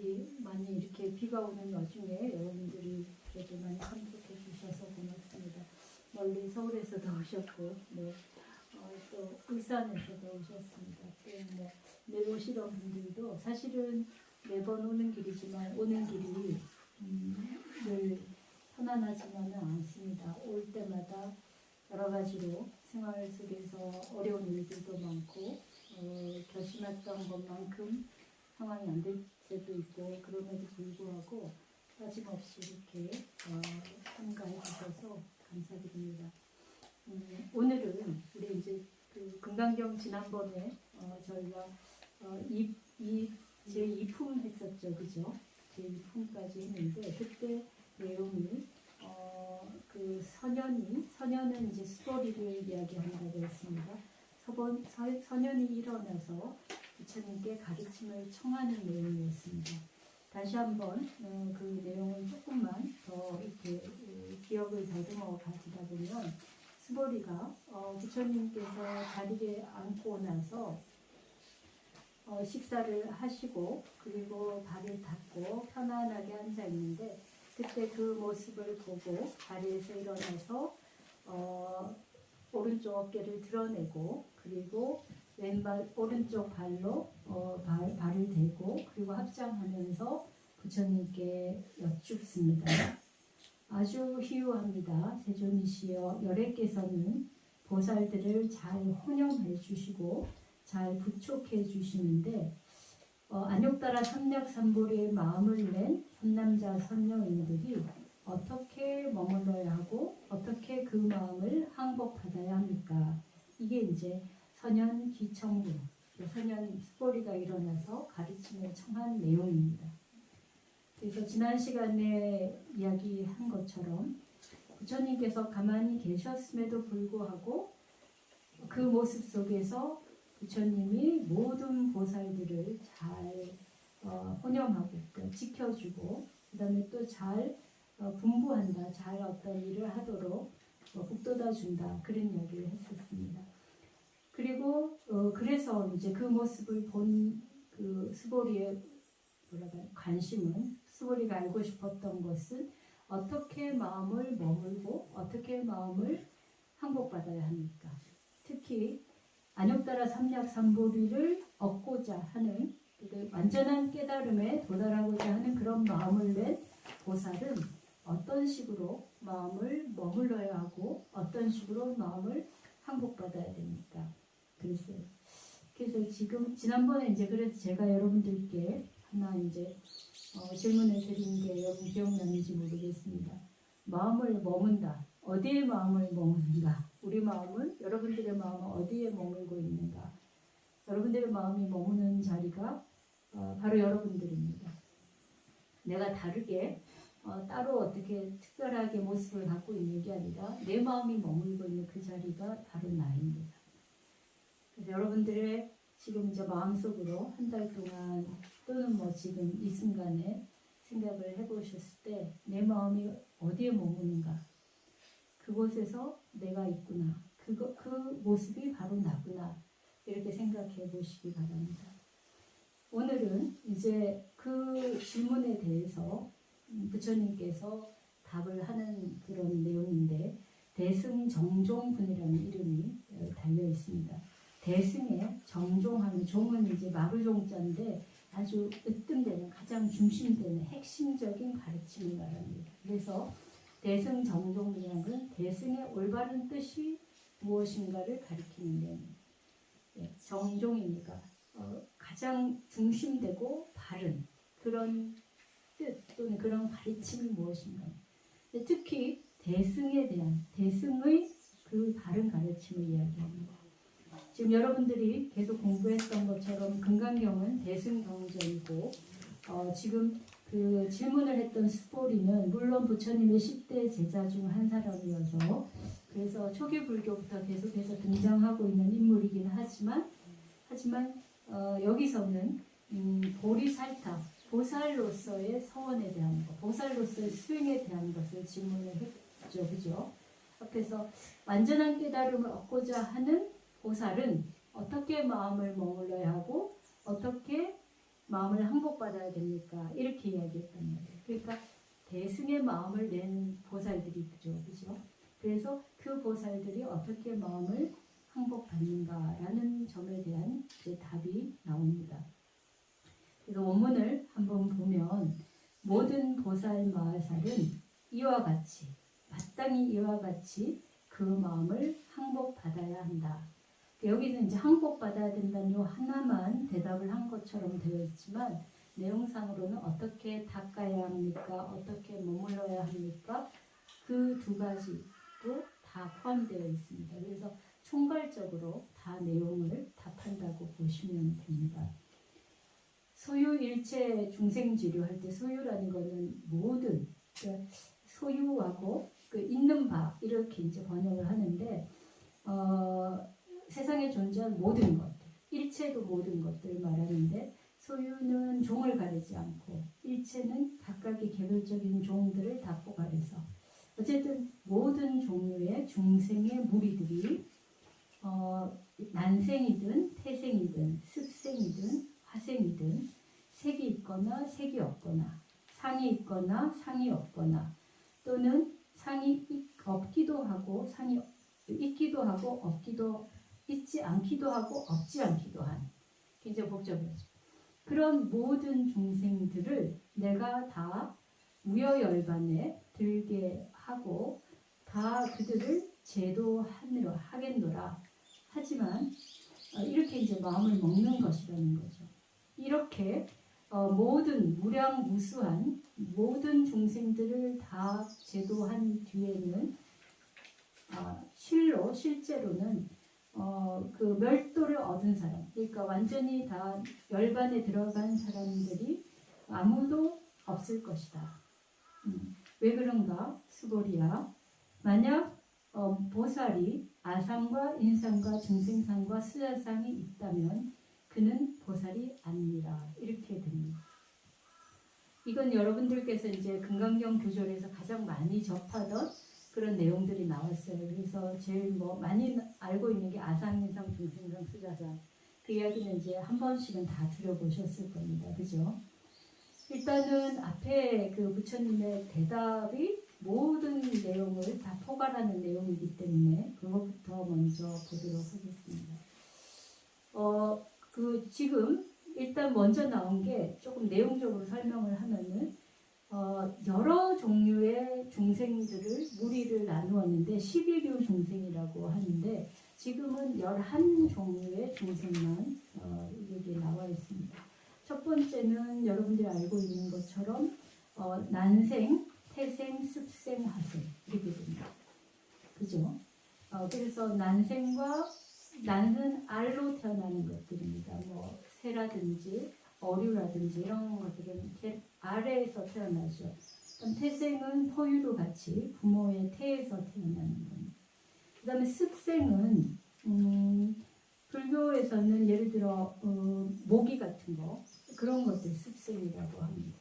여러분들이 많이 이렇게 비가 오는 와중에 여러분들이 그래도 많이 참석해 주셔서 고맙습니다. 멀리 서울에서도 오셨고, 네, 또 울산에서도 오셨습니다. 또 내려오시던 분들도 사실은 매번 오는 길이지만 오는 길이 늘 편안하지만은 않습니다. 올 때마다 여러 가지로 생활 속에서 어려운 일들도 많고 결심했던 것만큼 상황이 안 될 때도 있고 그럼에도 불구하고 빠짐없이 이렇게 참가해 주셔서 감사드립니다. 오늘은 우리 이제 그 금강경 지난번에 저희가 제 2품 했었죠, 그죠? 제 2품까지 했는데 그때 내용이 그 선현은 이제 스토리를 이야기한다고 했습니다. 선현이 일어나서 부처님께 가르침을 청하는 내용이었습니다. 다시 한번 그 내용을 조금만 더 이렇게 기억을 다듬어 가시다 보면 스보리가 부처님께서 자리에 앉고 나서 식사를 하시고 그리고 발을 닦고 편안하게 앉아 있는데 그때 그 모습을 보고 자리에서 일어나서 오른쪽 어깨를 드러내고 그리고 왼발 오른쪽 발로 발을 대고 그리고 합장하면서 부처님께 여쭙습니다. 아주 희유합니다. 세존이시여 열애께서는 보살들을 잘 혼용해 주시고 잘 부촉해 주시는데 안욕따라 삼략삼보리의 마음을 낸 선남자 선녀인들이 어떻게 머물러야 하고 어떻게 그 마음을 항복받아야 합니까? 이게 이제 선현 기청부, 선현 스보리가 일어나서 가르침을 청한 내용입니다. 그래서 지난 시간에 이야기한 것처럼 부처님께서 가만히 계셨음에도 불구하고 그 모습 속에서 부처님이 모든 보살들을 잘 혼용하고 지켜주고 그 다음에 또 잘 분부한다, 잘 어떤 일을 하도록 북돋아 준다 그런 이야기를 했었습니다. 그리고 그래서 이제 그 모습을 본 그 스보리의 관심은 스보리가 알고 싶었던 것은 어떻게 마음을 머물고 어떻게 마음을 항복받아야 합니까? 특히 안욕따라 삼략삼보리를 얻고자 하는 완전한 깨달음에 도달하고자 하는 그런 마음을 낸 보살은 어떤 식으로 마음을 머물러야 하고 어떤 식으로 마음을 항복받아야 됩니까? 그래서 지난번에 이제 그래서 제가 여러분들께 하나 이제 질문을 드린 게 여러분 기억나는지 모르겠습니다. 마음을 머문다. 어디에 마음을 머무는가? 우리 마음은 여러분들의 마음은 어디에 머물고 있는가? 여러분들의 마음이 머무는 자리가 바로 여러분들입니다. 내가 다르게 따로 어떻게 특별하게 모습을 갖고 있는 게 아니라 내 마음이 머물고 있는 그 자리가 바로 나입니다. 그래서 여러분들의 지금 이제 마음속으로 한 달 동안 또는 지금 이 순간에 생각을 해보셨을 때 내 마음이 어디에 머무는가? 그곳에서 내가 있구나. 그 모습이 바로 나구나. 이렇게 생각해 보시기 바랍니다. 오늘은 이제 그 질문에 대해서 부처님께서 답을 하는 그런 내용인데 대승정종분이라는 이름이 달려 있습니다. 대승의 정종하면 종은 이제 마루종자인데 아주 으뜸되는 가장 중심되는 핵심적인 가르침을 말합니다. 그래서 대승정종이라는 건 대승의 올바른 뜻이 무엇인가를 가리키는 내용입니다. 정종이니까 가장 중심되고 바른 그런 뜻 또는 그런 가르침이 무엇인가. 특히 대승에 대한 대승의 그 바른 가르침을 이야기합니다. 지금 여러분들이 계속 공부했던 것처럼 금강경은 대승경전이고 지금 그 질문을 했던 스보리는 물론 부처님의 10대 제자 중 한 사람이어서 그래서 초기 불교부터 계속해서 등장하고 있는 인물이긴 하지만 여기서는 보리살타 보살로서의 서원에 대한 것, 보살로서의 수행에 대한 것을 질문을 했죠, 그죠? 앞에서 완전한 깨달음을 얻고자 하는 보살은 어떻게 마음을 머물러야 하고 어떻게 마음을 항복받아야 됩니까? 이렇게 이야기했단 말이에요. 그러니까 대승의 마음을 낸 보살들이죠. 그죠? 그래서 그 보살들이 어떻게 마음을 항복받는가라는 점에 대한 이제 답이 나옵니다. 그래서 원문을 한번 보면 모든 보살 마살은 이와 같이 마땅히 이와 같이 그 마음을 항복받아야 한다. 여기는 이제 항복받아야 된다는 요 하나만 대답을 한 것처럼 되어 있지만 내용상으로는 어떻게 닦아야 합니까? 어떻게 머물러야 합니까? 그 두 가지도 다 포함되어 있습니다. 그래서 총괄적으로 다 내용을 답한다고 보시면 됩니다. 소유일체 중생지류할 때 소유라는 것은 모든 그러니까 소유하고 그 있는 바 이렇게 이제 번역을 하는데 세상에 존재한 모든 것들 일체도 모든 것들을 말하는데 소유는 종을 가리지 않고 일체는 각각의 개별적인 종들을 다 포괄해서 어쨌든 모든 종류의 중생의 무리들이 난생이든 태생이든 습생이든 화생이든 색이 있거나 색이 없거나 상이 있거나 상이 없거나 또는 상이 없기도 하고 상이 있기도 하고 없기도 있지 않기도 하고 없지 않기도 한 굉장히 복잡하죠. 그런 모든 중생들을 내가 다 무여열반에 들게 하고 다 그들을 제도하겠노라. 하지만 이렇게 이제 마음을 먹는 것이라는 거죠. 이렇게 모든 무량무수한 모든 중생들을 다 제도한 뒤에는 실제로는 그 멸도를 얻은 사람, 그러니까 완전히 다 열반에 들어간 사람들이 아무도 없을 것이다. 왜 그런가? 수고리야. 만약 보살이 아상과 인상과 중생상과 수자상이 있다면 그는 보살이 아니라 이렇게 됩니다. 이건 여러분들께서 이제 금강경 교절에서 가장 많이 접하던 그런 내용들이 나왔어요. 그래서 제일 많이 알고 있는 게 아상인상, 중생상, 수자상. 그 이야기는 이제 한 번씩은 다 들어보셨을 겁니다. 그죠? 일단은 앞에 그 부처님의 대답이 모든 내용을 다 포괄하는 내용이기 때문에 그것부터 먼저 보도록 하겠습니다. 지금 일단 먼저 나온 게 조금 내용적으로 설명을 하면은 여러 종류의 중생들을 무리를 나누었는데 12류 중생이라고 하는데 지금은 11종류의 중생만 여기 나와 있습니다. 첫 번째는 여러분들이 알고 있는 것처럼 난생, 태생, 습생, 화생 이렇게 됩니다. 그죠? 그래서 난은 알로 태어나는 것들입니다. 새라든지 어류라든지 이런 것들은 알에서 태어나죠. 그럼 태생은 포유류 같이 부모의 태에서 태어나는 겁니다. 그 다음에 습생은 불교에서는 예를 들어 모기 같은 거 그런 것들 습생이라고 합니다.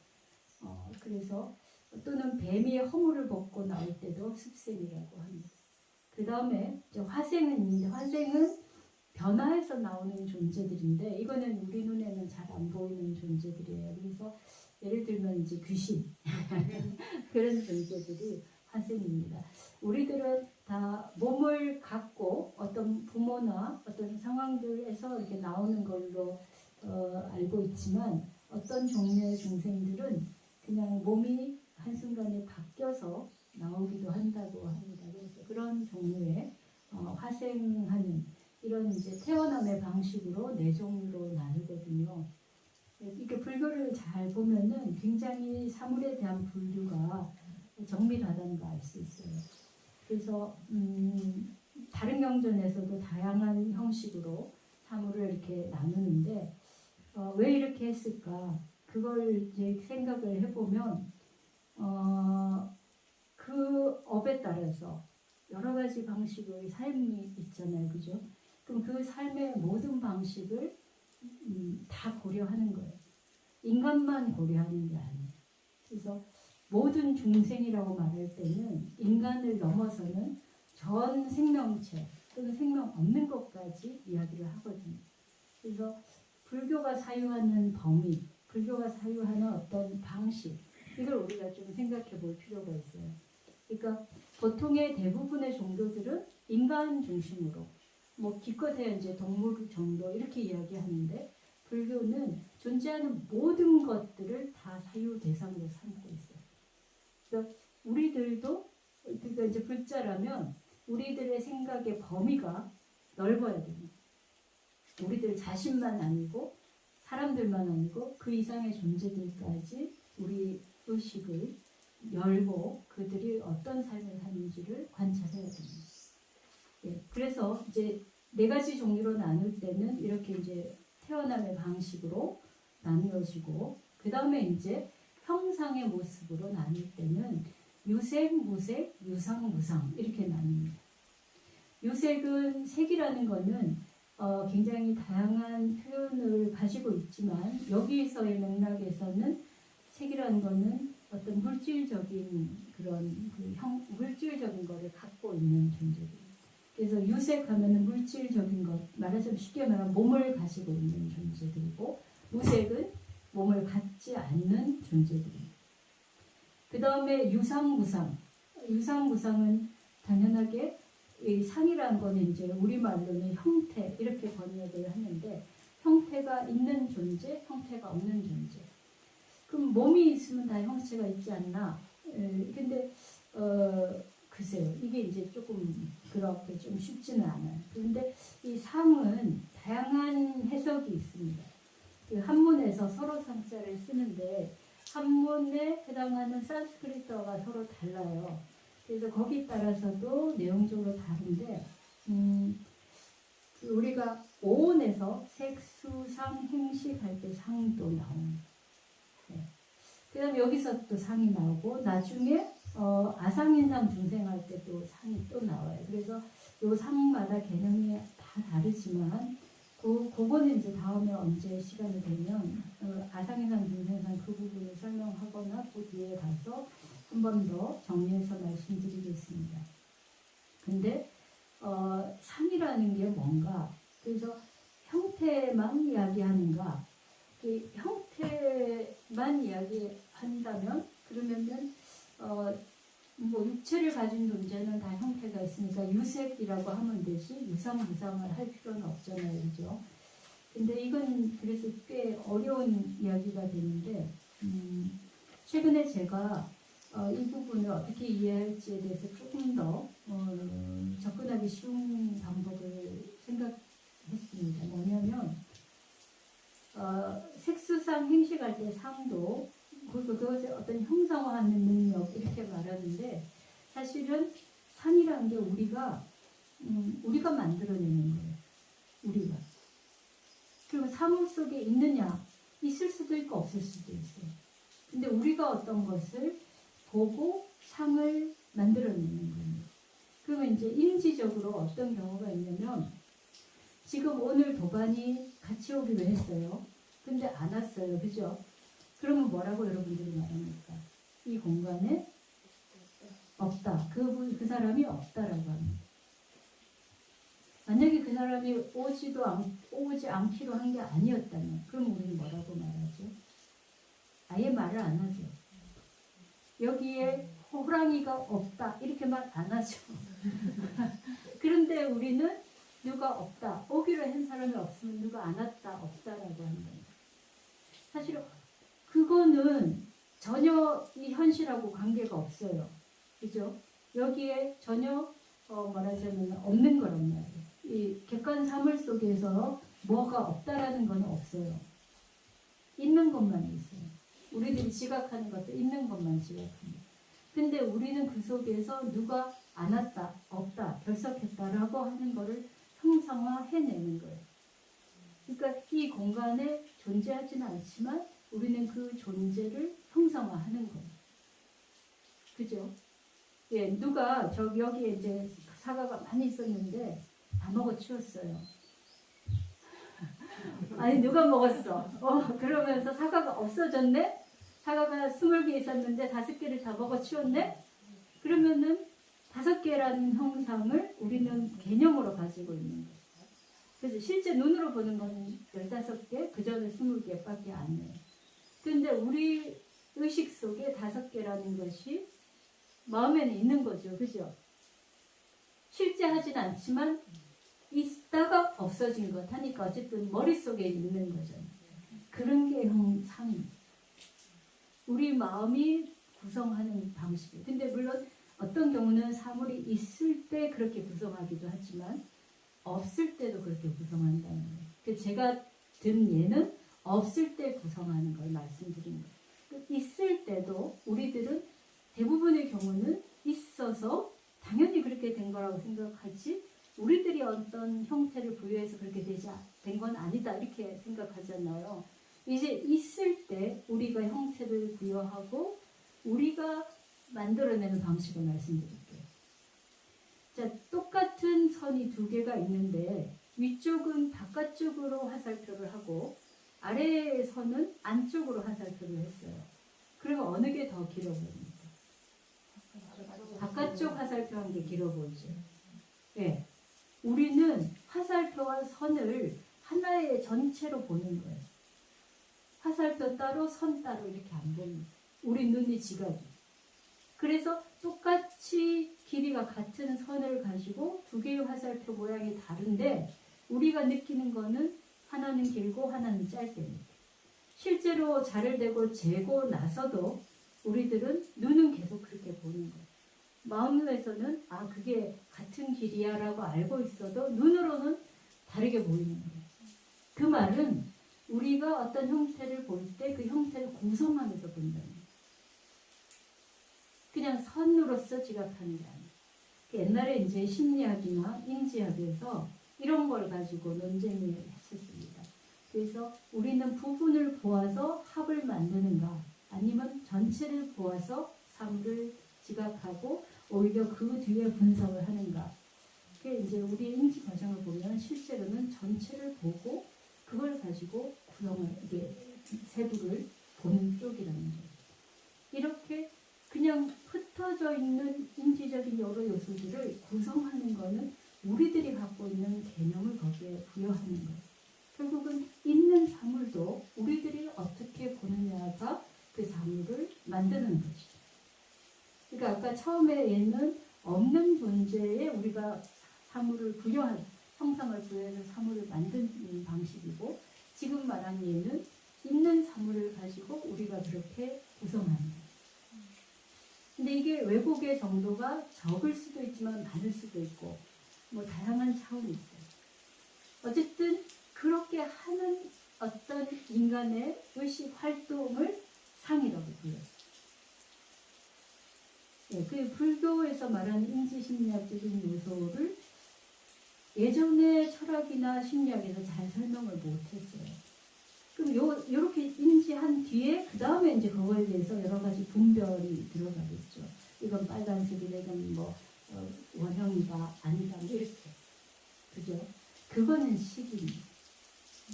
그래서 또는 뱀이 허물을 벗고 나올 때도 습생이라고 합니다. 그 다음에 화생은 있는데 화생은 변화해서 나오는 존재들인데 이거는 우리 눈에는 잘 안 보이는 존재들이에요. 그래서 예를 들면 이제 귀신 그런 존재들이 화생입니다. 우리들은 다 몸을 갖고 어떤 부모나 어떤 상황들에서 이렇게 나오는 걸로 알고 있지만 어떤 종류의 중생들은 그냥 몸이 한순간에 바뀌어서 나오기도 한다고 합니다. 그래서 그런 종류의 화생하는 이런 이제 태어남의 방식으로 네 종류로 나누거든요. 이렇게 불교를 잘 보면은 굉장히 사물에 대한 분류가 정밀하다는 걸 알 수 있어요. 그래서 다른 경전에서도 다양한 형식으로 사물을 이렇게 나누는데 왜 이렇게 했을까? 그걸 이제 생각을 해보면 그 업에 따라서 여러 가지 방식의 삶이 있잖아요, 그죠? 그럼 그 삶의 모든 방식을 다 고려하는 거예요. 인간만 고려하는 게 아니에요. 그래서 모든 중생이라고 말할 때는 인간을 넘어서는 전 생명체 또는 생명 없는 것까지 이야기를 하거든요. 그래서 불교가 사유하는 범위, 불교가 사유하는 어떤 방식, 이걸 우리가 좀 생각해 볼 필요가 있어요. 그러니까 보통의 대부분의 종교들은 인간 중심으로, 뭐 기껏해야 이제 동물 정도 이렇게 이야기하는데, 불교는 존재하는 모든 것들을 다 사유 대상으로 삼고 있어요. 그러니까 우리들도, 그러니까 이제 불자라면 우리들의 생각의 범위가 넓어야 됩니다. 우리들 자신만 아니고 사람들만 아니고 그 이상의 존재들까지 우리 의식을 열고 그들이 어떤 삶을 사는지를 관찰해야 됩니다. 예, 그래서 이제 네 가지 종류로 나눌 때는 이렇게 이제 태어남의 방식으로 나누어지고, 그 다음에 이제 형상의 모습으로 나눌 때는 유색, 무색, 유상, 무상 이렇게 나뉩니다. 유색은, 색이라는 거는 굉장히 다양한 표현을 가지고 있지만, 여기서의 맥락에서는 색이라는 거는 어떤 물질적인 그런 물질적인 거를 갖고 있는 존재입니다. 그래서 유색하면은 물질적인 것, 말하자면 쉽게 말하면 몸을 가지고 있는 존재들이고, 무색은 몸을 갖지 않는 존재들입니다. 그 다음에 유상무상. 유상무상은 당연하게 이 상이라는 거는 이제 우리말로는 형태 이렇게 번역을 하는데, 형태가 있는 존재, 형태가 없는 존재. 그럼 몸이 있으면 다 형체가 있지 않나? 근데 글쎄요, 이게 이제 조금 그렇게 좀 쉽지는 않아요. 그런데 이 상은 다양한 해석이 있습니다. 그 한문에서 서로 상자를 쓰는데 한문에 해당하는 산스크리트어가 서로 달라요. 그래서 거기 따라서도 내용적으로 다른데, 우리가 오온에서 색수상 행식할 때 상도 나옵니다. 네. 그 다음에 여기서 또 상이 나오고, 나중에 아상인상 중생할 때 또 상이 또 나와요. 그래서 요 상마다 개념이 다 다르지만, 그거는 이제 다음에 언제 시간이 되면 아상인상 중생상 그 부분을 설명하거나 그 뒤에 가서 한 번 더 정리해서 말씀드리겠습니다. 근데 상이라는 게 뭔가, 그래서 형태만 이야기하는가, 형태만 이야기한다면 그러면은 뭐 육체를 가진 존재는 다 형태가 있으니까 유색이라고 하면 되지 유상무상을 할 필요는 없잖아요, 그죠? 근데 이건 그래서 꽤 어려운 이야기가 되는데, 최근에 제가 이 부분을 어떻게 이해할지에 대해서 조금 더 접근하기 쉬운 방법을 생각했습니다. 뭐냐면 색수상 행식할 때 상도 그것을 어떤 형상화하는 능력 이렇게 말하는데, 사실은 상이라는 게 우리가 만들어내는 거예요. 우리가. 그리고 사물 속에 있느냐, 있을 수도 있고 없을 수도 있어요. 근데 우리가 어떤 것을 보고 상을 만들어내는 겁니다. 그러면 이제 인지적으로 어떤 경우가 있냐면, 지금 오늘 도반이 같이 오기로 했어요. 근데 안 왔어요. 그죠? 그러면 뭐라고 여러분들이 말합니까? 이 공간에 없다. 그 사람이 없다라고 합니다. 만약에 그 사람이 오지 않기로 한 게 아니었다면, 그럼 우리는 뭐라고 말하죠? 아예 말을 안 하죠. 여기에 호랑이가 없다. 이렇게 말 안 하죠. 그런데 우리는 누가 없다. 오기로 한 사람이 없으면 누가 안 왔다. 없다라고 하는 겁니다. 사실 그거는 전혀 이 현실하고 관계가 없어요. 그죠? 여기에 전혀 말하자면 없는 거란 말이에요. 이 객관 사물 속에서 뭐가 없다라는 건 없어요. 있는 것만 있어요. 우리들이 지각하는 것도 있는 것만 지각합니다. 근데 우리는 그 속에서 누가 안 왔다, 없다, 결석했다라고 하는 거를 형상화해내는 거예요. 그러니까 이 공간에 존재하지는 않지만 우리는 그 존재를 형상화하는 거예요. 그죠? 예, 누가 여기에 이제 사과가 많이 있었는데 다 먹어 치웠어요. 아니 누가 먹었어? 그러면서 사과가 없어졌네? 사과가 20개 있었는데 5개를 다 먹어 치웠네? 그러면은 5개라는 형상을 우리는 개념으로 가지고 있는 거예요. 그래서 실제 눈으로 보는 거는 15개, 그 전에 20개밖에 안 해요. 근데 우리 의식 속에 5개라는 것이 마음에는 있는 거죠. 그죠? 실제 하진 않지만 있다가 없어진 것 하니까 어쨌든 머릿속에 있는 거잖아요. 그런 게 형상입니다. 우리 마음이 구성하는 방식. 근데 물론 어떤 경우는 사물이 있을 때 그렇게 구성하기도 하지만 없을 때도 그렇게 구성한다는 거예요. 그래서 제가 든 예는 없을 때 구성하는 걸 말씀드린 거예요. 있을 때도 우리들은 대부분의 경우는 있어서 당연히 그렇게 된 거라고 생각하지 우리들이 어떤 형태를 부여해서 그렇게 된 건 아니다 이렇게 생각하잖아요. 이제 있을 때 우리가 형태를 부여하고 우리가 만들어내는 방식을 말씀드릴게요. 자, 똑같은 선이 2개가 있는데 위쪽은 바깥쪽으로 화살표를 하고 아래의 선은 안쪽으로 화살표를 했어요. 그러면 어느 게 더 길어 보입니까? 바깥쪽 화살표 한 게 길어 보이죠. 네. 우리는 화살표와 선을 하나의 전체로 보는 거예요. 화살표 따로 선 따로 이렇게 안 봅니다. 우리 눈이 지각이. 그래서 똑같이 길이가 같은 선을 가지고 2개의 화살표 모양이 다른데 우리가 느끼는 거는 하나는 길고 하나는 짧습니다. 실제로 자를 대고 재고 나서도 우리들은 눈은 계속 그렇게 보는 거예요. 마음에서는 그게 같은 길이야 라고 알고 있어도 눈으로는 다르게 보이는 거예요. 그 말은 우리가 어떤 형태를 볼 때 그 형태를 구성하면서 본다는 거예요. 그냥 선으로서 지각하는 게 아니에요. 옛날에 이제 심리학이나 인지학에서 이런 걸 가지고 논쟁을 했었습니다. 그래서 우리는 부분을 보아서 합을 만드는가 아니면 전체를 보아서 사물을 지각하고 오히려 그 뒤에 분석을 하는가. 그게 이제 우리 인지 과정을 보면 실제로는 전체를 보고 그걸 가지고 구성을 이게 세부를 보는 쪽이라는 거예요. 이렇게 그냥 흩어져 있는 인지적인 여러 요소들을 구성하는 거는 우리들이 갖고 있는 개념을 거기에 부여하는 거예요. 결국은 있는 사물도 우리들이 어떻게 보느냐가 그 사물을 만드는 것이죠. 그러니까 아까 처음에 얘는 없는 존재에 우리가 사물을 부여한 형상을 부여해서 사물을 만드는 방식이고 지금 말한 얘는 있는 사물을 가지고 우리가 그렇게 구성하는 거예요. 근데 이게 왜곡의 정도가 적을 수도 있지만 많을 수도 있고 뭐 다양한 차원이 있어요. 어쨌든 그렇게 하는 어떤 인간의 의식 활동을 상이라고 불러요. 예, 그 불교에서 말하는 인지심리학적인 요소를 예전에 철학이나 심리학에서 잘 설명을 못했어요. 그럼 요렇게 인지한 뒤에 그 다음에 이제 그거에 대해서 여러 가지 분별이 들어가겠죠. 이건 빨간색이다, 이건 뭐 원형이다, 아니다, 이렇게. 그죠? 그거는 식입니다.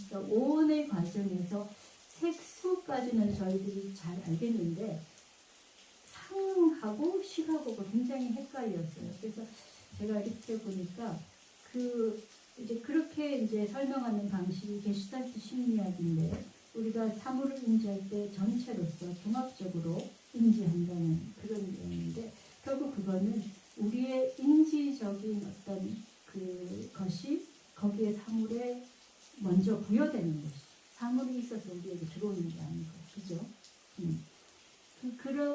그러니까 오온의 과정에서 색수까지는 저희들이 잘 알겠는데 상하고 식하고가 굉장히 헷갈렸어요. 그래서 제가 이렇게 보니까 이제 그렇게 이제 설명하는 방식이 게슈탈트 심리학인데 우리가 사물을 인지할 때 전체로서 종합적으로 인지한다는 그런 내용인데 결국 그거는 우리의 인지적인 어떤 것이 거기에 사물에 먼저 부여되는 것이 사물이 있어서 우리에게 들어오는 게 아니고 그죠?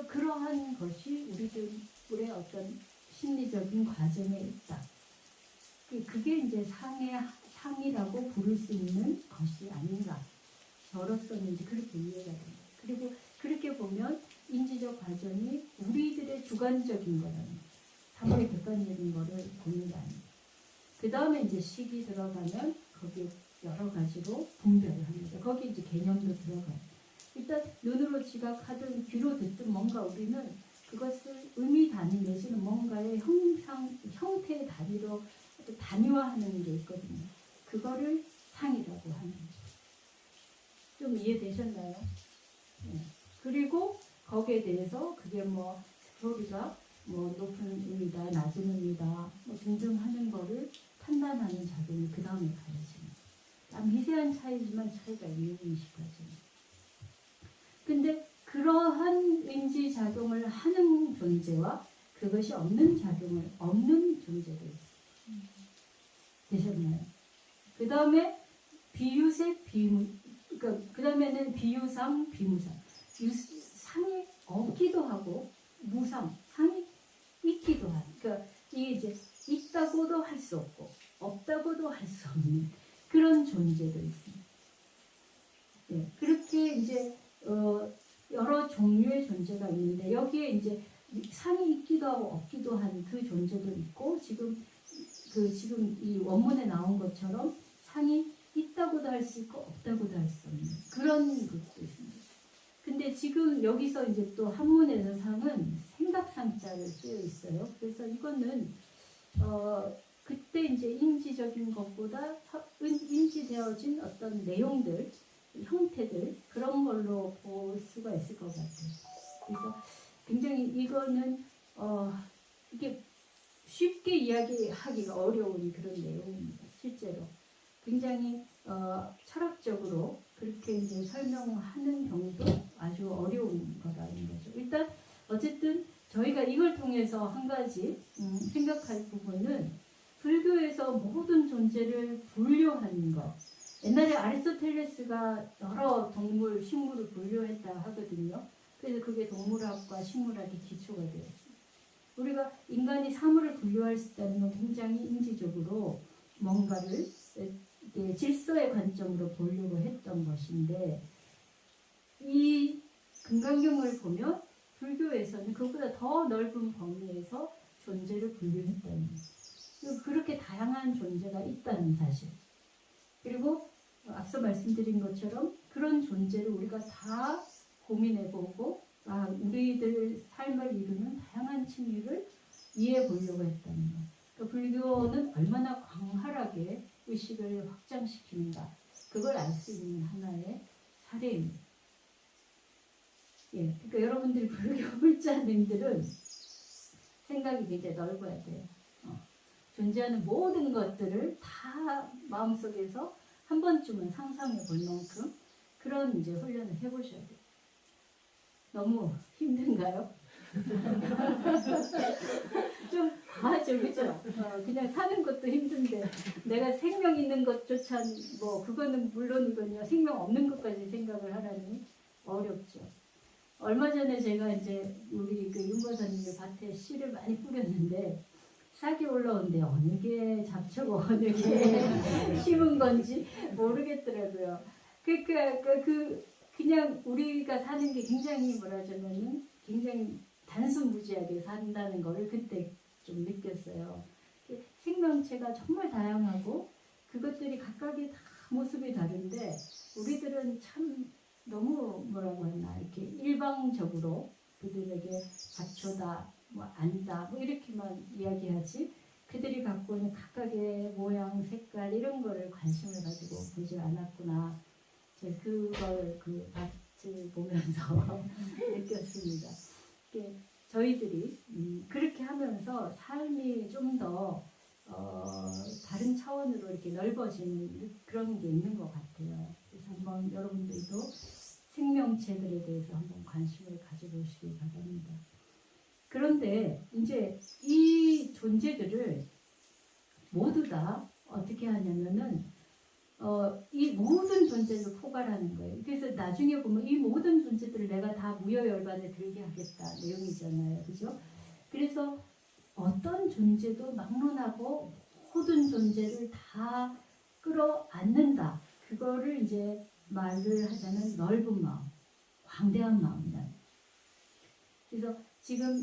그러한 것이 우리들의 어떤 심리적인 과정에 있다. 그게 이제 상이라고 부를 수 있는 것이 아닌가. 저로서는 이제 그렇게 이해가 됩니다. 그리고 그렇게 보면 인지적 과정이 우리들의 주관적인 거라는 사물의 객관적인 거를 보는 게 아닙니다. 그 다음에 이제 식이 들어가면 거기에 여러 가지로 분별을 합니다. 거기 이제 개념도 들어가요. 일단 눈으로 지각하든 귀로 듣든 뭔가 우리는 그것을 의미 단위 내지는 뭔가의 형태의 단위로 단위화하는 게 있거든요. 그거를 상이라고 하는 거죠. 좀 이해되셨나요? 네. 그리고 거기에 대해서 그게 뭐 소리가 뭐 높은 음이다, 낮은 음이다, 뭐 등등 하는 거를 판단하는 작용이 그 다음에 가해집니다. 미세한 차이지만 차이가 있는 인식 과정입니다. 근데 그러한 인지작용을 하는 존재와 그것이 없는 존재도 있어요. 되셨나요? 그 다음에 비유색, 그 다음에는 비유상, 비무상. 상이 없기도 하고, 무상, 상이 있기도 하고. 그러니까 이게 이제 있다고도 할 수 없고, 없다고도 할 수 없는 그런 존재도 있습니다. 예, 그렇게 이제, 여러 종류의 존재가 있는데, 여기에 이제 상이 있기도 하고 없기도 한 그 존재도 있고, 지금 이 원문에 나온 것처럼 상이 있다고도 할 수 있고 없다고도 할 수 없는 그런 것도 있습니다. 근데 지금 여기서 이제 또 한문에서 상은 생각상자를 쓰여 있어요. 그래서 이거는 그때 이제 인지적인 것보다 인지되어진 어떤 내용들, 형태들 그런 걸로 볼 수가 있을 것 같아요. 그래서 굉장히 이거는 이게 쉽게 이야기하기가 어려운 그런 내용입니다. 실제로 굉장히 철학적으로 그렇게 이제 설명하는 경우도 아주 어려운 거라는 거죠. 일단 어쨌든 저희가 이걸 통해서 한 가지 생각할 부분은 불교에서 모든 존재를 분류하는 것. 옛날에 아리스토텔레스가 여러 동물, 식물을 분류했다 하거든요. 그래서 그게 동물학과 식물학의 기초가 되었습니다. 우리가 인간이 사물을 분류할 수 있다는 건 굉장히 인지적으로 뭔가를 질서의 관점으로 보려고 했던 것인데, 이 금강경을 보면 불교에서는 그보다 더 넓은 범위에서 존재를 분류했다는 거예요. 그렇게 다양한 존재가 있다는 사실. 그리고 앞서 말씀드린 것처럼 그런 존재를 우리가 다 고민해보고 우리들 삶을 이루는 다양한 층위를 이해해 보려고 했다는 것. 그러니까 불교는 얼마나 광활하게 의식을 확장시키는가, 그걸 알 수 있는 하나의 사례입니다. 예, 그러니까 여러분들이 불교 불자님들은 생각이 굉장히 넓어야 돼요. 존재하는 모든 것들을 다 마음속에서 한 번쯤은 상상해 볼 만큼 그런 이제 훈련을 해보셔야 돼요. 너무 힘든가요? 좀 과하죠, 그죠? 그냥 사는 것도 힘든데 내가 생명 있는 것조차 뭐 그거는 물론이거든요. 생명 없는 것까지 생각을 하라니 어렵죠. 얼마 전에 제가 이제 우리 그 윤보사님의 밭에 씨를 많이 뿌렸는데 싹이 올라오는데 어느 게 잡초고 어느 게 심은 건지 모르겠더라고요. 그냥 우리가 사는 게 굉장히 뭐라자면은 굉장히 단순무지하게 산다는 거를 그때 좀 느꼈어요. 생명체가 정말 다양하고 그것들이 각각의 다 모습이 다른데 우리들은 참 너무 뭐라고 했나 이렇게 일방적으로 그들에게 잡초다 뭐 아니다 뭐 이렇게만 이야기하지 그들이 갖고 있는 각각의 모양 색깔 이런 거를 관심을 가지고 보지 않았구나. 그걸 그 밭을 보면서 느꼈습니다. 저희들이 그렇게 하면서 삶이 좀 더 다른 차원으로 이렇게 넓어지는 그런 게 있는 것 같아요. 그래서 한번 여러분들도 생명체들에 대해서 한번 관심을 가져보시기 바랍니다. 그런데 이제 이 존재들을 모두 다 어떻게 하냐면은 이 모든 존재를 포괄하는 거예요. 그래서 나중에 보면 이 모든 존재들을 내가 다 무여열반에 들게 하겠다 내용이잖아요. 그죠? 그래서 어떤 존재도 막론하고 모든 존재를 다 끌어안는다. 그거를 이제 말을 하자면 넓은 마음, 광대한 마음이다. 그래서 지금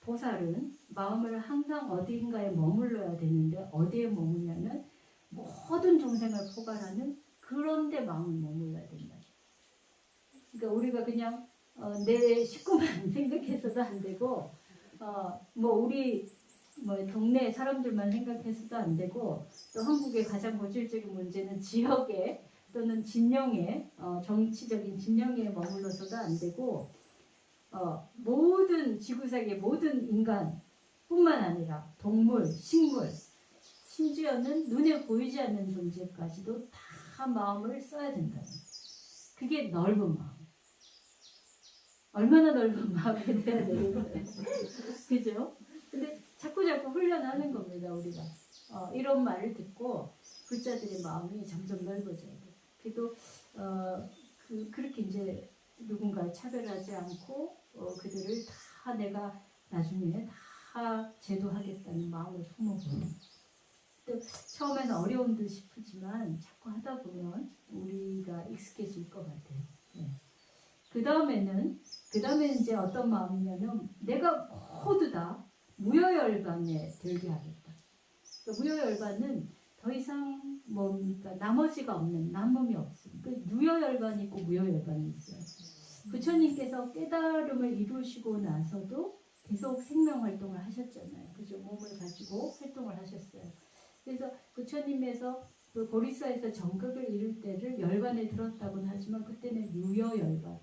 보살은 마음을 항상 어딘가에 머물러야 되는데 어디에 머무냐면 모든 종생을 포괄하는 그런 데 마음을 머물러야 된다. 그러니까 우리가 그냥 내 식구만 생각해서도 안 되고 뭐 우리 뭐 동네 사람들만 생각해서도 안 되고 또 한국의 가장 본질적인 문제는 지역에 또는 진영에 정치적인 진영에 머물러서도 안 되고 모든 지구상의 모든 인간뿐만 아니라 동물, 식물 심지어는 눈에 보이지 않는 존재까지도 다 마음을 써야 된다는 그게 넓은 마음. 얼마나 넓은 마음이 돼야 되겠어요. 그죠? 근데 자꾸 훈련하는 겁니다, 우리가. 이런 말을 듣고 불자들의 마음이 점점 넓어져야 돼요. 그래도 그렇게 이제 누군가를 차별하지 않고 그들을 다 내가 나중에 다 제도하겠다는 마음을 품어보는. 또 처음에는 어려운 듯 싶지만 자꾸 하다 보면 우리가 익숙해질 것 같아요. 네. 그 다음에는 이제 어떤 마음이냐면 내가 모두 다 무여열반에 들게 하겠다. 그러니까 무여열반은 더 이상 뭡니까 나머지가 없는 남음이 없습니다. 무여열반이 있고 무여열반이 있어요. 부처님께서 깨달음을 이루시고 나서도 계속 생명활동을 하셨잖아요. 그죠? 몸을 가지고 활동을 하셨어요. 그래서 부처님에서 그 보리사에서 정극을 이룰 때를 열반에 들었다고는 하지만 그때는 유여열반,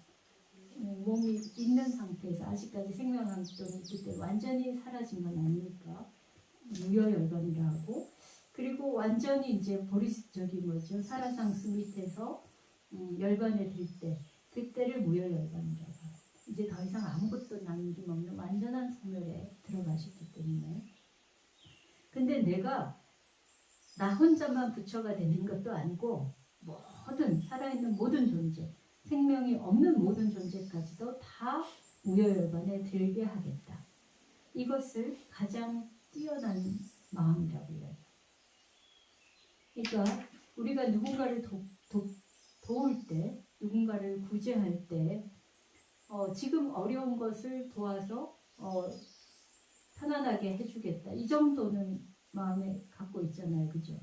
몸이 있는 상태에서 아직까지 생명활동이 그때 완전히 사라진 건 아니니까 유여열반이라 하고, 그리고 완전히 이제 사라상수 밑에서 열반에 들 때 그때를 무여열반이라고 해요. 이제 더 이상 아무것도 남김없는 완전한 소멸에 들어가셨기 때문에. 근데 내가 나 혼자만 부처가 되는 것도 아니고 모든 살아있는 모든 존재, 생명이 없는 모든 존재까지도 다 무여열반에 들게 하겠다. 이것을 가장 뛰어난 마음이라고 해요. 그러니까 우리가 누군가를 도울 때, 누군가를 구제할 때 지금 어려운 것을 도와서 편안하게 해주겠다. 이 정도는 마음에 갖고 있잖아요. 그죠?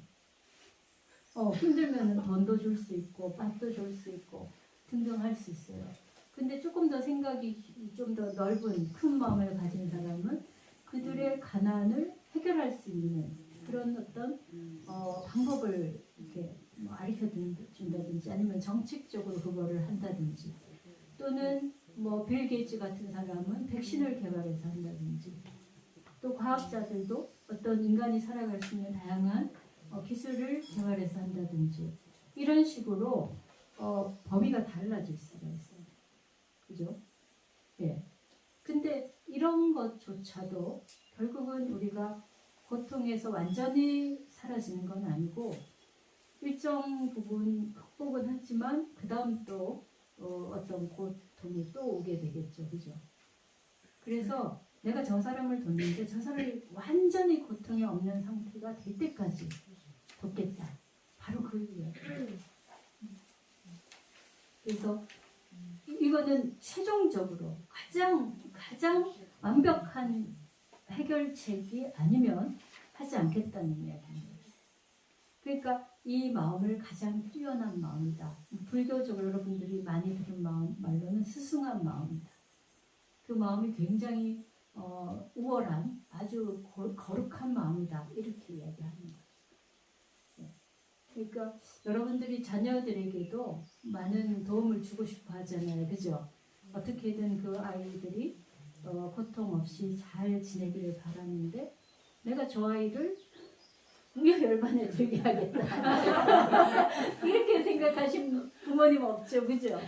힘들면 돈도 줄 수 있고 밥도 줄 수 있고 등등 할 수 있어요. 근데 조금 더 생각이 좀 더 넓은 큰 마음을 가진 사람은 그들의 가난을 해결할 수 있는 그런 어떤 방법을 이렇게 가르쳐 준다든지 아니면 정책적으로 그거를 한다든지, 또는 빌 게이츠 같은 사람은 백신을 개발해서 한다든지, 또 과학자들도 어떤 인간이 살아갈 수 있는 다양한 기술을 개발해서 한다든지, 이런 식으로 범위가 달라질 수가 있어요. 그죠? 예. 근데 이런 것조차도 결국은 우리가 고통에서 완전히 사라지는 건 아니고 일정 부분 극복은 하지만 그 다음 또 어떤 고통이 또 오게 되겠죠. 그죠? 그래서 내가 저 사람을 돕는데 저 사람이 완전히 고통이 없는 상태가 될 때까지 돕겠다. 바로 그 이유예요. 그래서 이거는 최종적으로 가장 완벽한 해결책이 아니면 하지 않겠다는 이야기입니다. 그러니까 이 마음을 가장 뛰어난 마음이다. 불교적으로 여러분들이 많이 들은 말로는 스승한 마음이다. 그 마음이 굉장히 우월한 아주 거룩한 마음이다. 이렇게 이야기하는 거예요. 그러니까 여러분들이 자녀들에게도 많은 도움을 주고 싶어 하잖아요. 그죠? 어떻게든 그 아이들이 고통 없이 잘 지내기를 바라는데 내가 저 아이를 무여열반에 들게 하겠다. 이렇게 생각하신 부모님 없죠. 그죠?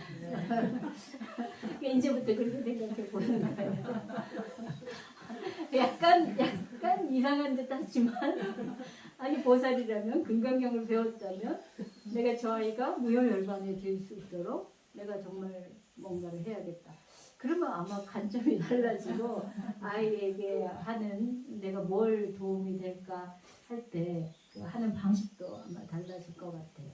이제부터 그렇게 생각해 보는 거예요. 약간 이상한 듯 하지만 아니 보살이라면 금강경을 배웠다면 내가 저 아이가 무여열반에 들 수 있도록 내가 정말 뭔가를 해야겠다. 그러면 아마 관점이 달라지고 아이에게 하는 내가 뭘 도움이 될까 할 때 그 하는 방식도 아마 달라질 것 같아요.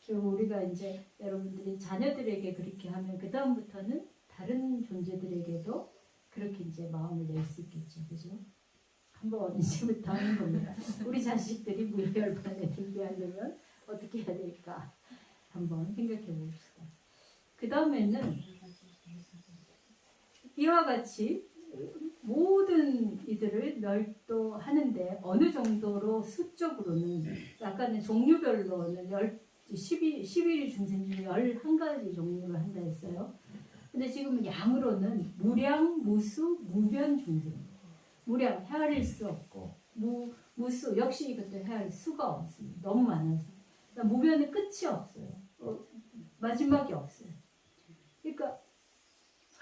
그리고 우리가 이제 여러분들이 자녀들에게 그렇게 하면 그 다음부터는 다른 존재들에게도 그렇게 이제 마음을 낼 수 있겠죠. 그죠? 한번 이제부터 하는 겁니다. 우리 자식들이 무여열반에 들게 하려면 어떻게 해야 될까? 한번 생각해 봅시다. 그 다음에는 이와 같이 모든 이들을 멸도하는데 어느 정도로 수적으로는 약간의 종류별로는 11위 중생 중에 11가지 종류를 한다 했어요. 근데 지금 양으로는 무량, 무수, 무변 중생. 무량, 헤아릴 수 없고 무수, 역시 이것도 헤아릴 수가 없습니다. 너무 많아서. 그러니까 무변은 끝이 없어요. 마지막이 없어요. 그러니까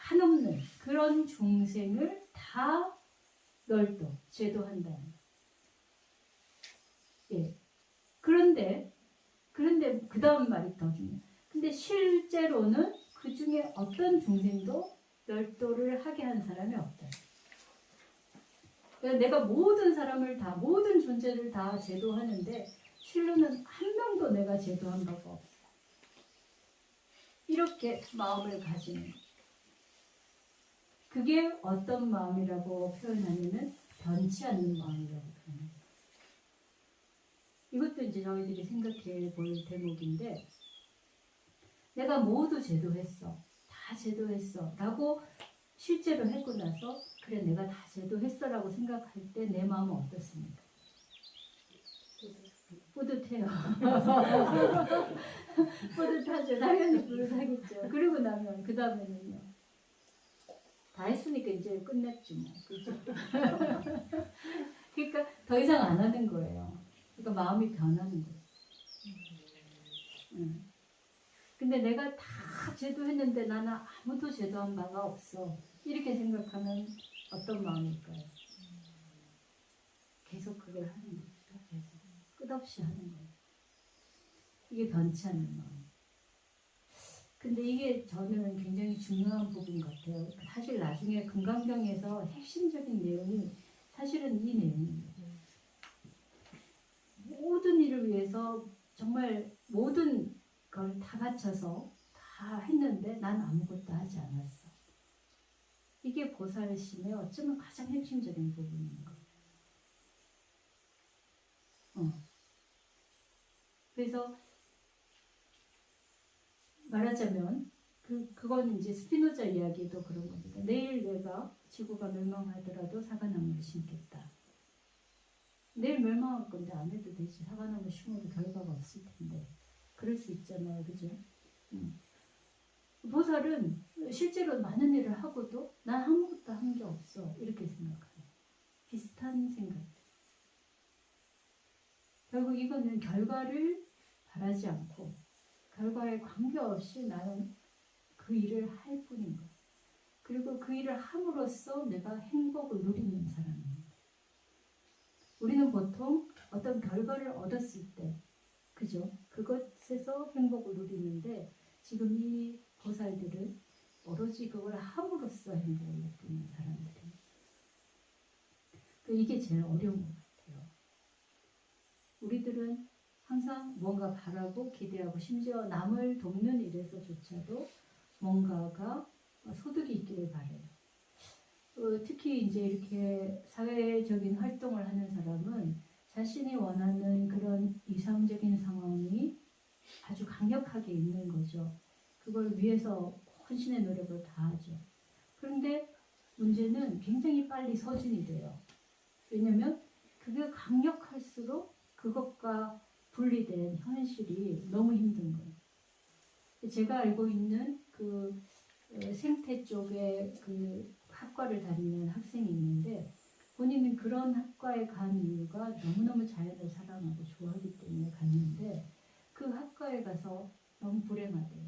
한없는 그런 중생을 다 멸도, 제도한다는 거예요. 예. 그런데 그 다음 말이 더 중요해요. 근데 실제로는 그 중에 어떤 중생도 멸도를 하게 한 사람이 없다. 그러니까 내가 모든 사람을 다, 모든 존재를 다 제도하는데 실로는 한 명도 내가 제도한 바가 없어. 이렇게 마음을 가지는 거예요. 그게 어떤 마음이라고 표현하냐면 변치 않는 마음이라고 표현해요. 이것도 이제 저희들이 생각해 볼 대목인데, 내가 모두 제도했어, 다 제도했어 라고 실제로 했고 나서 그래 내가 다 제도했어 라고 생각할 때 내 마음은 어떻습니까? 뿌듯해요. 뿌듯하죠. 당연히 뿌듯하겠죠. 그러고 나면 그 다음에는요, 다 했으니까 이제 끝냈지 뭐. 그죠? 그러니까 더 이상 안 하는 거예요. 그러니까 마음이 변하는 거예요. 근데 내가 다 제도했는데 나는 아무도 제도한 바가 없어. 이렇게 생각하면 어떤 마음일까요? 계속 그걸 하는 거죠. 계속. 끝없이 하는 거예요. 이게 변치 않는 마음. 근데 이게 저는 굉장히 중요한 부분 같아요. 사실 나중에 금강경에서 핵심적인 내용이 사실은 이 내용입니다. 모든 일을 위해서 정말 모든 걸 다 바쳐서 다 했는데 난 아무것도 하지 않았어. 이게 보살심의 어쩌면 가장 핵심적인 부분인 거예요. 그래서 말하자면 그건 이제 스피노자 이야기도 그런 겁니다. 내일 내가 지구가 멸망하더라도 사과나무를 심겠다. 내일 멸망할 건데 안 해도 되지. 사과나무 심어도 결과가 없을 텐데. 그럴 수 있잖아요. 그죠? 보살은 실제로 많은 일을 하고도 난 아무것도 한 게 없어. 이렇게 생각해요. 비슷한 생각. 결국 이거는 결과를 바라지 않고 결과에 관계없이 나는 그 일을 할 뿐인 거예요. 그리고 그 일을 함으로써 내가 행복을 누리는 사람입니다. 우리는 보통 어떤 결과를 얻었을 때, 그죠? 그것에서 행복을 누리는데 지금 이 보살들은 오로지 그걸 함으로써 행복을 느끼는 사람들입니다. 이게 제일 어려운 것 같아요. 우리들은 항상 뭔가 바라고 기대하고 심지어 남을 돕는 일에서조차도 뭔가가 소득이 있기를 바래요. 특히 이제 이렇게 사회적인 활동을 하는 사람은 자신이 원하는 그런 이상적인 상황이 아주 강력하게 있는 거죠. 그걸 위해서 혼신의 노력을 다하죠. 그런데 문제는 굉장히 빨리 서진이 돼요. 왜냐하면 그게 강력할수록 그것과 분리된 현실이 너무 힘든 거예요. 제가 알고 있는 그 생태 쪽에 그 학과를 다니는 학생이 있는데 본인은 그런 학과에 간 이유가 너무너무 자연을 사랑하고 좋아하기 때문에 갔는데 그 학과에 가서 너무 불행하대요.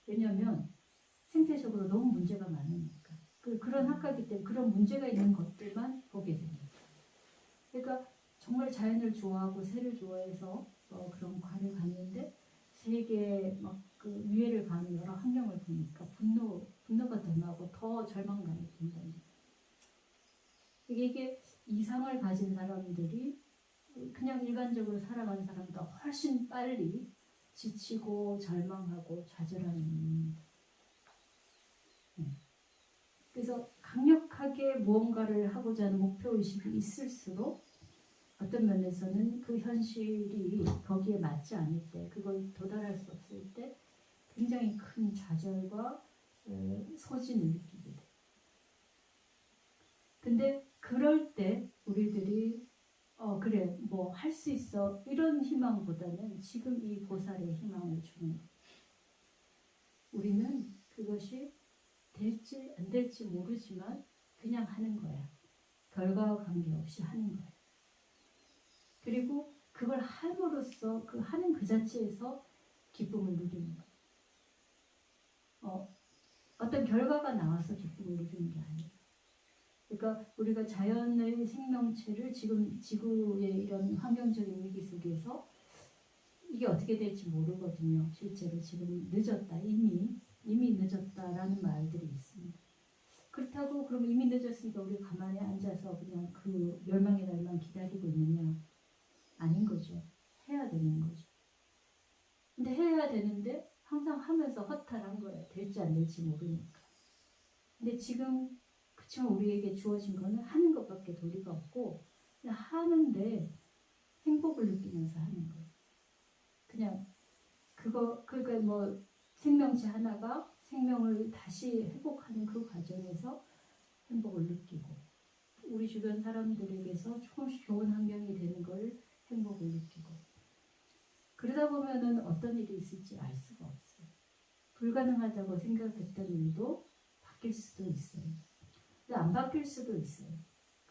왜냐하면 생태적으로 너무 문제가 많으니까. 그런 학과이기 때문에 그런 문제가 있는 것들만 보게 됩니다. 그러니까 정말 자연을 좋아하고 새를 좋아해서 그런 과를 갔는데 세계에 막 그 위해를 가하는 여러 환경을 보니까 분노가 더 나고 더 절망감이 든다는 거예요. 이게 이상을 가진 사람들이 그냥 일반적으로 살아가는 사람보다 훨씬 빨리 지치고 절망하고 좌절하는 이유입니다. 그래서 강력하게 무언가를 하고자 하는 목표의식이 있을수록 어떤 면에서는 그 현실이 거기에 맞지 않을 때, 그걸 도달할 수 없을 때 굉장히 큰 좌절과 소진을 느끼게 돼요. 근데 그럴 때 우리들이 그래 뭐 할 수 있어 이런 희망보다는 지금 이 보살의 희망을 주는 거예요. 우리는 그것이 될지 안 될지 모르지만 그냥 하는 거야. 결과와 관계없이 하는 거야. 그리고 그걸 함으로써 그 하는 그 자체에서 기쁨을 누리는 거예요. 어떤 결과가 나와서 기쁨을 누리는 게 아니에요. 그러니까 우리가 자연의 생명체를 지금 지구의 이런 환경적인 위기 속에서 이게 어떻게 될지 모르거든요. 실제로 지금 늦었다, 이미 늦었다라는 말들이 있습니다. 그렇다고 그럼 이미 늦었으니까 우리 가만히 앉아서 그냥 그 멸망의 날만 기다리고 있느냐? 아닌 거죠. 해야 되는 거죠. 근데 해야 되는데 항상 하면서 허탈한 거예요. 될지 안 될지 모르니까. 근데 지금 그치만 우리에게 주어진 거는 하는 것밖에 도리가 없고 그냥 하는데 행복을 느끼면서 하는 거예요. 그냥 그러니까 뭐 생명체 하나가 생명을 다시 회복하는 그 과정에서 행복을 느끼고 우리 주변 사람들에게서 조금씩 좋은 환경이 되는 걸 행복을 느끼고 그러다 보면은 어떤 일이 있을지 알 수가 없어요. 불가능하다고 생각했던 일도 바뀔 수도 있어요. 근데 안 바뀔 수도 있어요.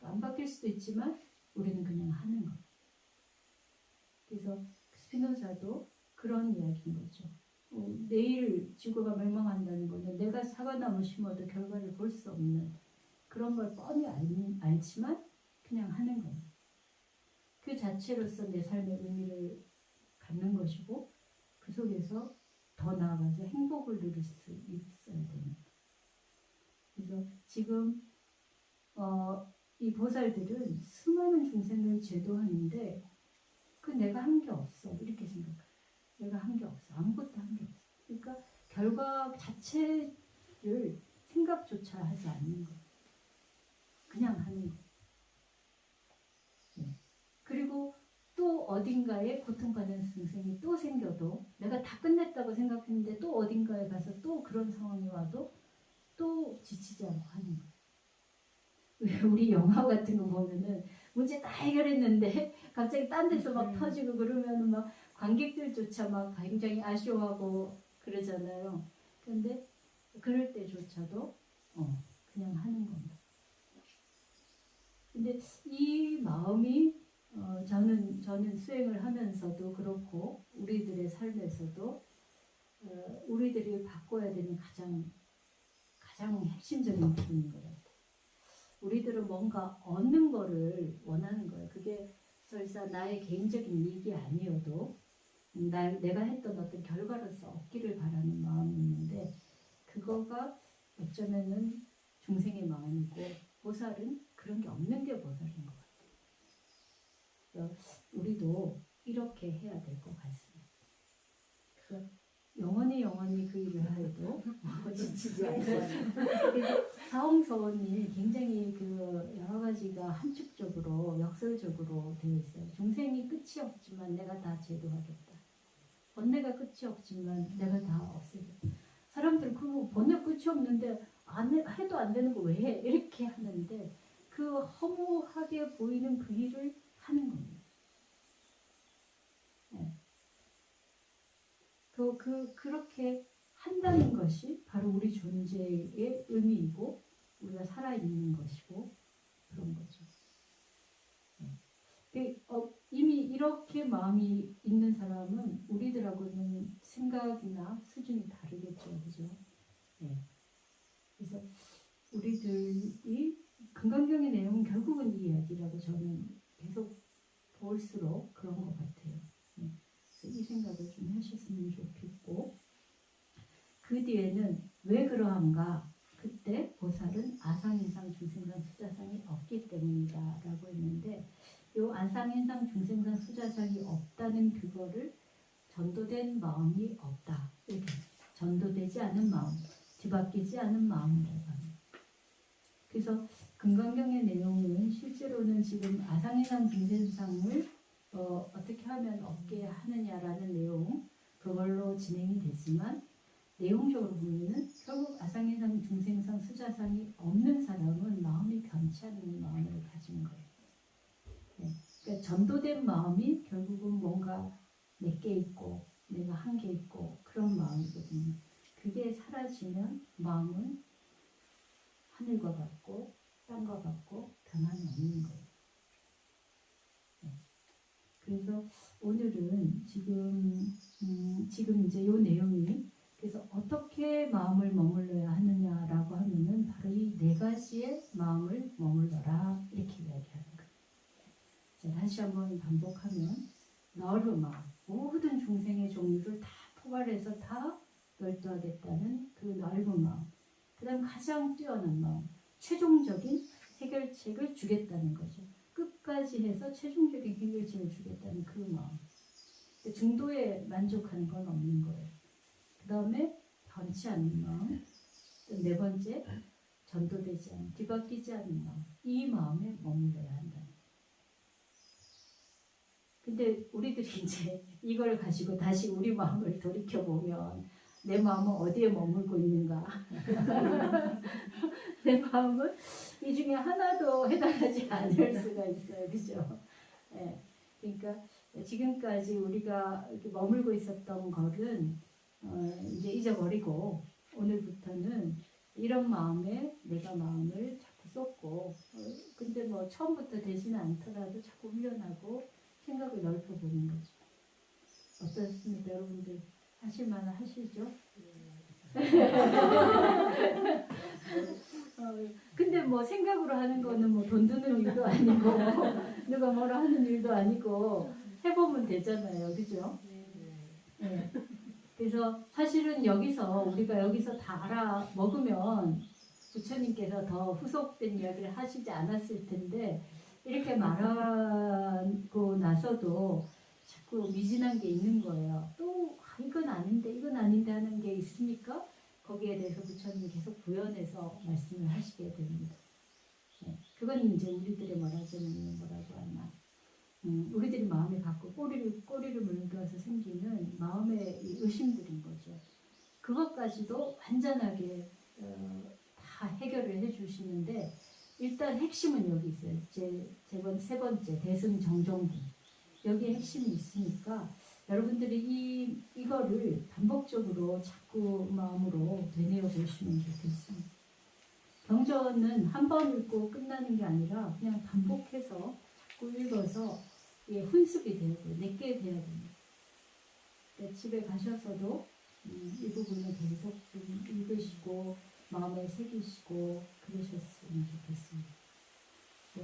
안 바뀔 수도 있지만 우리는 그냥 하는 거예요. 그래서 스피노자도 그런 이야기인 거죠. 내일 지구가 멸망한다는 거는 내가 사과나무 심어도 결과를 볼 수 없는 그런 걸 뻔히 알지만 그냥 하는 거예요. 그 자체로서 내 삶의 의미를 갖는 것이고 그 속에서 더 나아가서 행복을 누릴 수 있어야 됩니다. 그래서 지금 이 보살들은 수많은 중생을 제도하는데 그 내가 한 게 없어 이렇게 생각해요. 내가 한 게 없어. 아무것도 한 게 없어. 그러니까 결과 자체를 생각조차 하지 않는 거예요. 그냥 하는 거예요. 네. 그리고 또 어딘가에 고통받는 중생이 또 생겨도 내가 다 끝냈다고 생각했는데 또 어딘가에 가서 또 그런 상황이 와도 또 지치지 않고 하는 거예요. 왜 우리 영화 같은 거 보면은 문제 다 해결했는데 갑자기 딴 데서 막 터지고 그러면은 막 관객들조차 막 굉장히 아쉬워하고 그러잖아요. 근데 그럴 때조차도 그냥 하는 겁니다. 근데 이 마음이 저는 수행을 하면서도 그렇고 우리들의 삶에서도 우리들이 바꿔야 되는 가장 핵심적인 부분인 것 같아요. 우리들은 뭔가 얻는 거를 원하는 거예요. 그게 설사 나의 개인적인 이익이 아니어도 내가 했던 어떤 결과로서 얻기를 바라는 마음이 있는데 그거가 어쩌면은 중생의 마음이고 보살은 그런 게 없는 게 보살인 것 같아요. 우리도 이렇게 해야 될 것 같습니다. 그래서 영원히 그 일을 해도 지치지 않고 사홍서원이 굉장히 그 여러 가지가 함축적으로 역설적으로 되어 있어요. 중생이 끝이 없지만 내가 다 제도하겠다. 번뇌가 끝이 없지만 내가 다 없애겠다. 사람들은 그 번뇌 끝이 없는데 해도 안 되는 거 왜 해? 이렇게 하는데 그 허무하게 보이는 그 일을 하는 겁니다. 네. 그렇게 한다는 것이 바로 우리 존재의 의미이고 우리가 살아있는 것이고 그런 거죠. 네. 이미 이렇게 마음이 있는 사람은 우리들하고는 생각이나 수준이 다르겠죠. 그죠? 네. 그래서 우리들이 금강경의 내용은 결국은 이 이야기라고 저는 계속 볼수록 그런 것 같아요. 네. 그래서 이 생각을 좀 하셨으면 좋겠고 그 뒤에는 왜 그러한가? 그때 보살은 아상인상 중생상 수자상이 없기 때문이다 라고 했는데 이 아상인상 중생상 수자상이 없다는 그거를 전도된 마음이 없다. 이렇게 전도되지 않은 마음, 뒤바뀌지 않은 마음이라고 합니다. 그래서 금강경의 내용은 실제로는 지금 아상인상 중생상을 어떻게 하면 없게 하느냐라는 내용 그걸로 진행이 됐지만 내용적으로 보면은 결국 아상인상 중생상 수자상이 없는 사람은 마음이 변치 않는 마음을 가진 거예요. 네. 그러니까 전도된 마음이 결국은 뭔가 내게 있고 내가 한 게 있고 그런 마음이거든요. 그게 사라지면 마음은 하늘과 같고 땅과 같고 변함이 없는 거예요. 네. 그래서 오늘은 지금 이제 이 내용이 그래서 어떻게 마음을 머물러야 하느냐 가지에 마음을 머물러라 이렇게 이야기하는 거예요. 자, 다시 한번 반복하면 넓은 마음, 모든 중생의 종류를 다 포괄해서 다 열도하겠다는 그 넓은 마음, 그 다음 가장 뛰어난 마음, 최종적인 해결책을 주겠다는 거죠. 끝까지 해서 최종적인 해결책을 주겠다는 그 마음. 중도에 만족하는 건 없는 거예요. 그 다음에 변치 않는 마음, 네 번째 전도되지 않는, 뒤바뀌지 않는 마음, 이 마음에 머물러야 한다. 근데 우리들이 이제 이걸 가지고 다시 우리 마음을 돌이켜보면 내 마음은 어디에 머물고 있는가? 내 마음은 이 중에 하나도 해당하지 않을 수가 있어요. 그죠? 예. 그러니까 지금까지 우리가 이렇게 머물고 있었던 것은 이제 잊어버리고 오늘부터는 이런 마음에 내가 마음을 자꾸 쏟고 근데 뭐 처음부터 되지는 않더라도 자꾸 훈련하고 생각을 넓혀보는 거죠. 어떻습니까? 여러분들 하실 만은 하시죠? 근데 뭐 생각으로 하는 거는 뭐 돈 드는 일도 아니고 누가 뭐라 하는 일도 아니고 해보면 되잖아요. 그죠? 네. 그래서 사실은 여기서 우리가 여기서 다 알아 먹으면 부처님께서 더 후속된 이야기를 하시지 않았을 텐데 이렇게 말하고 나서도 자꾸 미진한 게 있는 거예요. 또 이건 아닌데 이건 아닌데 하는 게 있으니까 거기에 대해서 부처님이 계속 구현해서 말씀을 하시게 됩니다. 네. 그건 이제 우리들의 뭐라고 하나 우리들이 마음에 갖고 꼬리를 물면서 생기는 마음의 의심들인 거죠. 그것까지도 완전하게 다 해결을 해주시는데 일단 핵심은 여기 있어요. 세 번째 대승정정분 여기에 핵심이 있으니까 여러분들이 이거를 반복적으로 자꾸 마음으로 되뇌어 보시면 좋겠습니다. 경전은 한 번 읽고 끝나는 게 아니라 그냥 반복해서 자꾸 읽어서 훈습이 되고 내게 돼야 됩니다. 집에 가셔서도 이 부분을 계속 좀 읽으시고 마음에 새기시고 그러셨으면 좋겠습니다.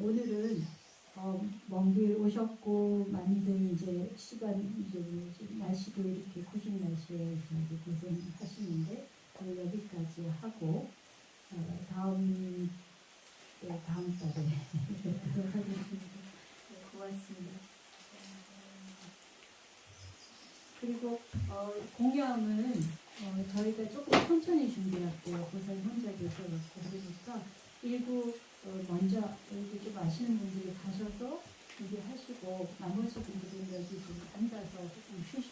오늘은 먼 길 오셨고 많이들 이제 시간 이제 날씨도 이렇게 코진 날씨에 고생하시는데 여기까지 하고 다음 달에 뵙도록 하겠습니다. 고맙습니다. 그리고 공양은 저희가 조금 천천히 준비할게요. 보살님 혼자 계셔갖고 그러니까 일부 먼저 여기 좀 아시는 분들이 가셔서 준비하시고 나머지 분들은 여기 좀 앉아서 조금 쉬시고